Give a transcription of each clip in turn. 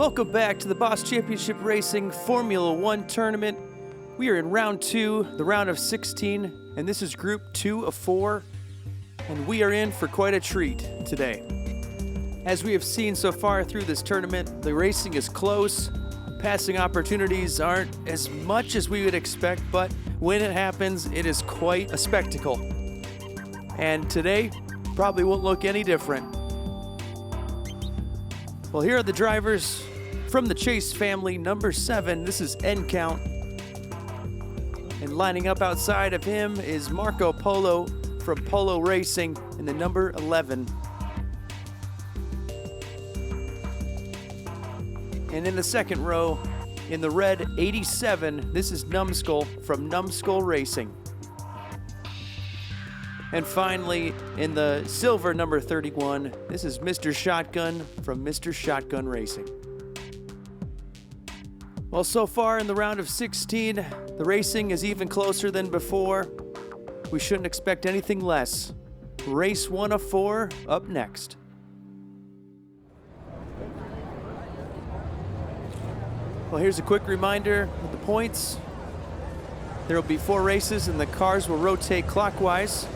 Welcome back to the Boss Championship Racing Formula One tournament. We are in round 2, the round of 16, and this is group 2 of 4, and we are in for quite a treat today. As we have seen so far through this tournament, the racing is close. Passing opportunities aren't as much as we would expect, but when it happens, it is quite a spectacle. And today probably won't look any different. Well, here are the drivers from the Chase family. Number 7, this is N Count. And lining up outside of him is Marco Polo from Polo Racing in the number 11. And in the second row, in the red 87, this is Numbskull from Numbskull Racing. And finally, in the silver number 31, this is Mr. Shotgun from Mr. Shotgun Racing. Well, so far in the round of 16, the racing is even closer than before. We shouldn't expect anything less. Race 1 of 4 up next. Well, here's a quick reminder of the points. There will be 4 races and the cars will rotate clockwise.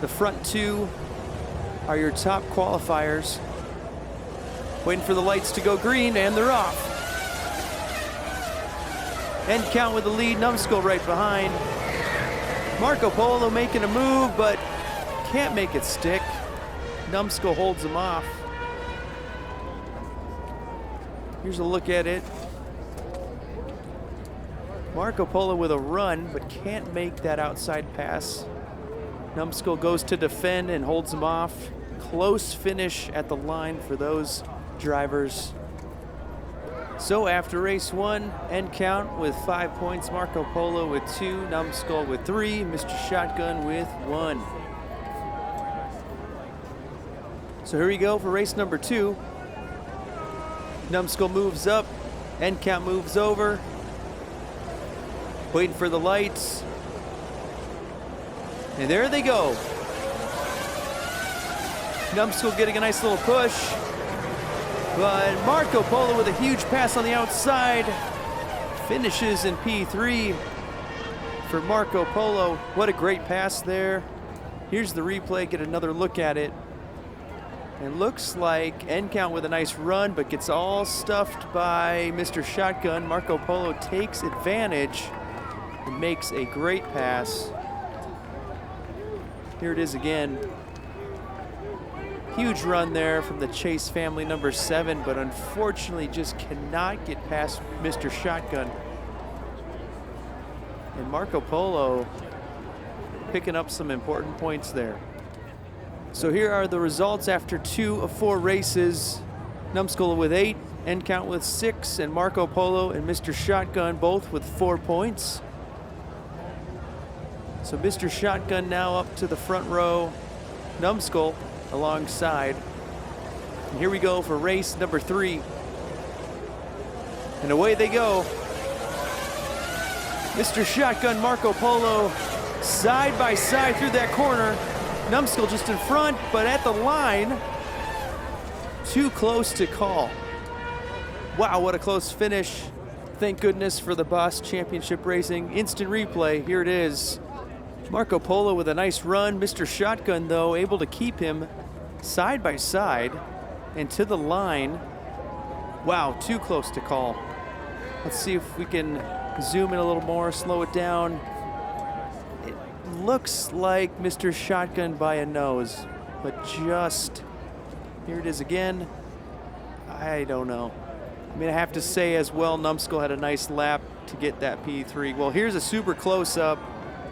The front 2 are your top qualifiers. Waiting for the lights to go green, and they're off. N Count with the lead, Numbskull right behind. Marco Polo making a move, but can't make it stick. Numbskull holds him off. Here's a look at it. Marco Polo with a run, but can't make that outside pass. Numbskull goes to defend and holds him off. Close finish at the line for those drivers. So after race 1, N Count with 5 points, Marco Polo with 2, Numbskull with 3, Mr. Shotgun with 1. So here we go for race number 2. Numbskull moves up, N Count moves over. Waiting for the lights. And there they go. Numbskull getting a nice little push. But Marco Polo with a huge pass on the outside. Finishes in P3 for Marco Polo. What a great pass there. Here's the replay, get another look at it. And looks like N Count with a nice run, but gets all stuffed by Mr. Shotgun. Marco Polo takes advantage and makes a great pass. Here it is again. Huge run there from the Chase family, number 7, but unfortunately just cannot get past Mr. Shotgun. And Marco Polo picking up some important points there. So here are the results after 2 of 4 races. Numbskull with 8, N Count with 6, and Marco Polo and Mr. Shotgun both with 4 points. So Mr. Shotgun now up to the front row, Numbskull alongside. And here we go for race number 3. And away they go. Mr. Shotgun, Marco Polo, side by side through that corner. Numbskull just in front, but at the line, too close to call. Wow, what a close finish. Thank goodness for the Boss Championship Racing. Instant replay, here it is. Marco Polo with a nice run. Mr. Shotgun, though, able to keep him side by side and to the line. Wow, too close to call. Let's see if we can zoom in a little more, slow it down. It looks like Mr. Shotgun by a nose, but just, here it is again. I don't know. I mean, I have to say as well, Numbskull had a nice lap to get that P3. Well, here's a super close-up.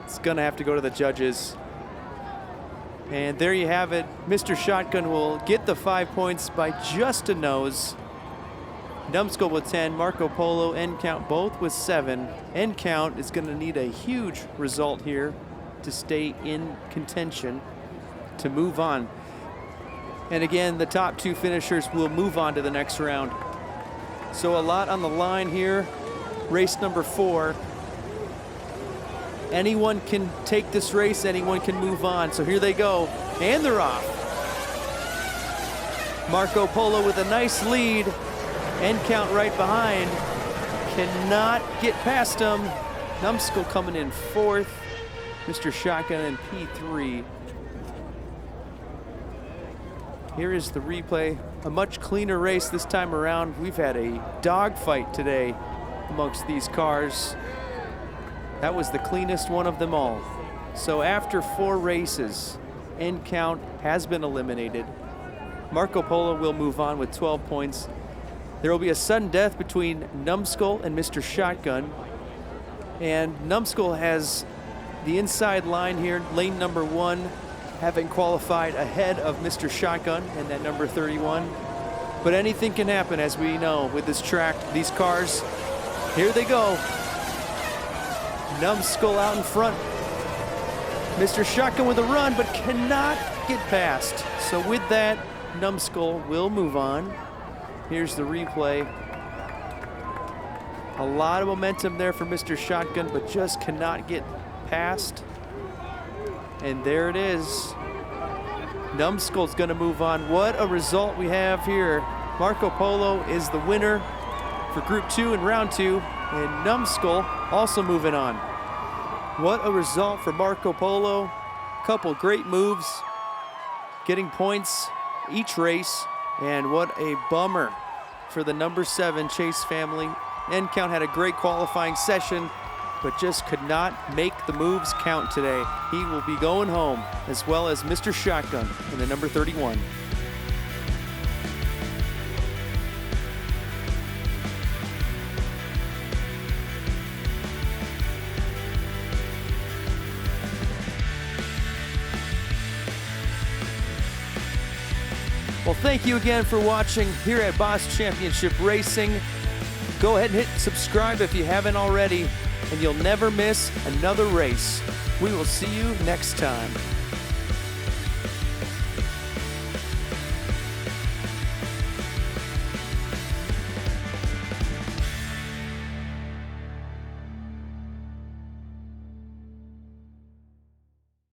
It's gonna have to go to the judges. And there you have it. Mr. Shotgun will get the 5 points by just a nose. Numbskull with 10, Marco Polo, N Count both with 7. N Count is gonna need a huge result here to stay in contention to move on. And again, the top 2 finishers will move on to the next round. So a lot on the line here. Race number 4. Anyone can take this race, anyone can move on. So here they go, and they're off. Marco Polo with a nice lead, End count right behind. Cannot get past him. Numbskull coming in 4th. Mr. Shotgun in P3. Here is the replay. A much cleaner race this time around. We've had a dogfight today amongst these cars. That was the cleanest one of them all. So after 4 races, end count has been eliminated. Marco Polo will move on with 12 points. There will be a sudden death between Numbskull and Mr. Shotgun. And Numbskull has the inside line here, lane number 1, having qualified ahead of Mr. Shotgun and that number 31. But anything can happen, as we know, with this track, these cars. Here they go. Numbskull out in front. Mr. Shotgun with a run, but cannot get past. So with that, Numbskull will move on. Here's the replay. A lot of momentum there for Mr. Shotgun, but just cannot get past. And there it is. Numbskull's gonna move on. What a result we have here. Marco Polo is the winner for Group 2 in round 2, and Numbskull also moving on. What a result for Marco Polo. Couple great moves, getting points each race, and what a bummer for the number 7 Chase family. End count had a great qualifying session, but just could not make the moves count today. He will be going home, as well as Mr. Shotgun in the number 31. Well, thank you again for watching here at Boss Championship Racing. Go ahead and hit subscribe if you haven't already, and you'll never miss another race. We will see you next time.